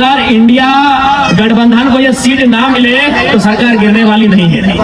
अगर इंडिया गठबंधन को ये सीट ना मिले तो सरकार गिरने वाली नहीं है।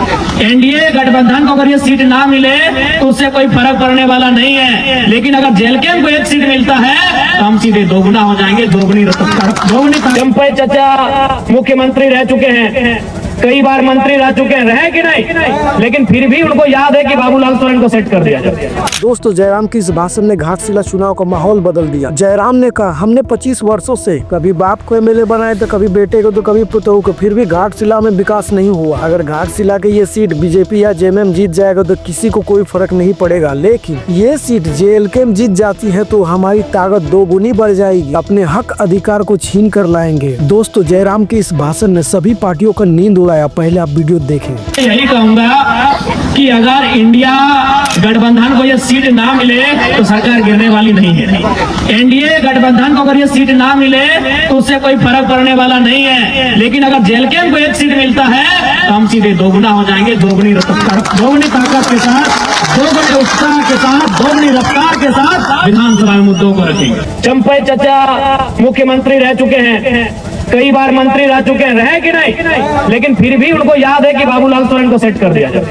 एनडीए गठबंधन को अगर ये सीट ना मिले तो उससे कोई फर्क पड़ने वाला नहीं है। लेकिन अगर जेएलके को एक सीट मिलता है तो हम सीधे दोगुना हो जाएंगे, दोगुनी। चंपई चाचा मुख्यमंत्री रह चुके हैं, कई बार मंत्री रह चुके हैं, रहे कि नहीं, लेकिन फिर भी उनको याद है कि बाबूलाल सोरेन को सेट कर दिया जाए। दोस्तों, जयराम की इस भाषण ने घाटशिला चुनाव का माहौल बदल दिया। जयराम ने कहा, हमने 25 वर्षों से कभी बाप को एमएलए बनाए तो कभी बेटे को तो कभी पुतहू को, फिर भी घाटशिला में विकास नहीं हुआ। अगर घाटशिला की ये सीट बीजेपी या जेएमएम जीत जाएगा तो किसी को कोई फर्क नहीं पड़ेगा, लेकिन ये सीट जेएलके में जीत जाती है तो हमारी ताकत दोगुनी बढ़ जाएगी, अपने हक अधिकार को छीन कर लाएंगे। दोस्तों, जयराम की इस भाषण ने सभी पार्टियों का नींद उड़ाया। पहले आप वीडियो देखें। यही कहूंगा कि अगर इंडिया गठबंधन को ये सीट ना मिले तो सरकार गिरने वाली नहीं है। एनडीए गठबंधन को अगर ये सीट ना मिले तो उससे कोई फर्क पड़ने वाला नहीं है। लेकिन अगर जेएलके को एक सीट मिलता है तो हम सीधे दोगुना हो जाएंगे, दोगुनी ताकत के साथ, दोगुने उत्साह के साथ, दोगुनी रफ्तार के साथ विधानसभा में मुद्दों को रखेंगे। चंपई चाचा मुख्यमंत्री रह चुके हैं, कई बार मंत्री रह चुके हैं, रहे कि नहीं, लेकिन फिर भी उनको याद है कि बाबूलाल सोरेन को सेट कर दिया जाए।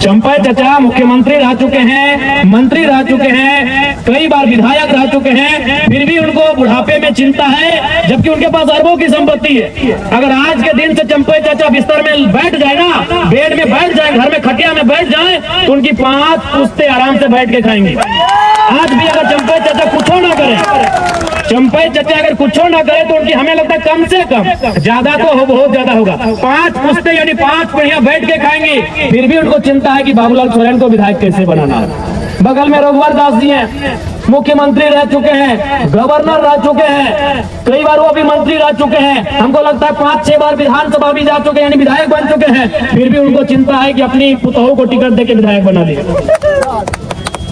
चंपई चाचा मुख्यमंत्री रह चुके हैं, मंत्री रह चुके हैं, कई बार विधायक रह चुके हैं, फिर भी उनको बुढ़ापे में चिंता है, जबकि उनके पास अरबों की संपत्ति है। अगर आज के दिन से चंपई चाचा बिस्तर में बैठ जाए ना, बेड में बैठ जाए, घर में खटिया में बैठ जाए, तो उनकी 5 पुश्ते आराम से बैठ के खाएंगे। आज भी अगर चंपई चाचा कुछ ना करे, चंपई चाचा अगर कुछ ना करे तो उनकी हमें लगता है कम से कम, ज्यादा तो हो, बहुत ज्यादा होगा, 5 पुश्ते यानी 5 पीढ़ियां बैठ के खाएंगे। फिर भी उनको चिंता है कि बाबूलाल सोरेन को विधायक कैसे बनाना है। बगल में रघुवर दास जी हैं, मुख्यमंत्री रह चुके हैं, गवर्नर रह चुके हैं, कई बार वो भी मंत्री रह चुके हैं, हमको लगता है 5-6 बार विधानसभा भी जा चुके हैं, यानी विधायक बन चुके हैं। फिर भी उनको चिंता है कि अपनी पुतहू को टिकट देके विधायक बना दिया,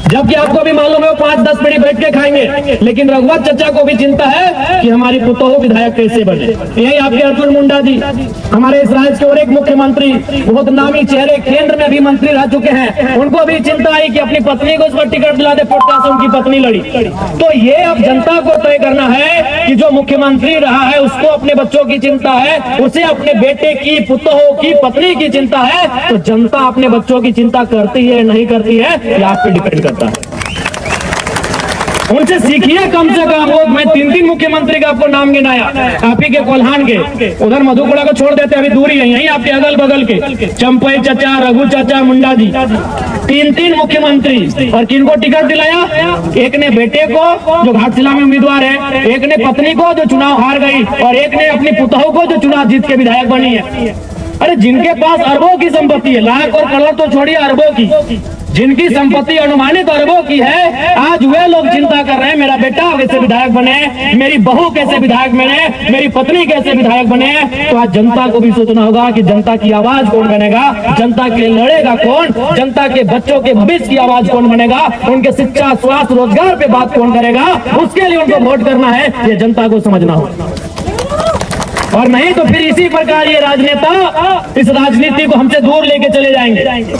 जबकि आपको भी मालूम है वो 5-10 पीढ़ी बैठ के खाएंगे। लेकिन रघुवर चचा को भी चिंता है कि हमारी पुतहू विधायक कैसे बने। यही आपके अर्जुन मुंडा जी, हमारे इस राज्य के और एक मुख्यमंत्री, बहुत नामी चेहरे, केंद्र में भी मंत्री रह चुके हैं, उनको भी चिंता है कि अपनी पत्नी को उस पर टिकट दिला दे, से उनकी पत्नी लड़ी। तो ये अब जनता को तय करना है कि जो मुख्यमंत्री रहा है उसको अपने बच्चों की चिंता है, उसे अपने बेटे की, पुतहू की, पत्नी की चिंता है, तो जनता अपने बच्चों की चिंता करती है नहीं करती है, ये आप पे डिपेंड करता है। उनसे सीखिए कम से कम। वो मैं 3 मुख्यमंत्री का आपको नाम गिनाया, आप ही के कोल्हान के, उधर मधुपुरा को छोड़ देते, अभी दूरी है, यही आपके अगल बगल के चंपई चाचा, रघु चाचा, मुंडा जी, 3 मुख्यमंत्री। और किनको टिकट दिलाया? एक ने बेटे को जो घाटशिला में उम्मीदवार है, एक ने पत्नी को जो चुनाव हार गई, और एक ने अपनी पुतहू को जो चुनाव जीत के विधायक बनी है। अरे जिनके पास अरबों की संपत्ति है, लाख और करोड़ तो छोड़िए, अरबों की, जिनकी संपत्ति अनुमानित अरबों की है, आज वे लोग चिंता कर रहे हैं मेरा बेटा कैसे विधायक बने, मेरी बहू कैसे विधायक बने, मेरी पत्नी कैसे विधायक बने। तो आज जनता को भी सोचना होगा कि जनता की आवाज कौन बनेगा, जनता के लिए लड़ेगा कौन, जनता के बच्चों के भविष्य की आवाज कौन बनेगा, उनके शिक्षा, स्वास्थ्य, रोजगार पे बात कौन करेगा, उसके लिए उनको वोट करना है, ये जनता को समझना होगा। और नहीं तो फिर इसी प्रकार ये राजनेता इस राजनीति को हमसे दूर लेके चले जाएंगे।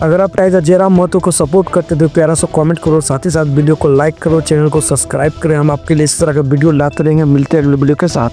अगर आप टाइगर जयराम महतो को सपोर्ट करते तो प्यारा सा कमेंट करो, साथ ही साथ वीडियो को लाइक करो, चैनल को सब्सक्राइब करें। हम आपके लिए इस तरह का वीडियो लाते रहेंगे। मिलते हैं अगले वीडियो के साथ।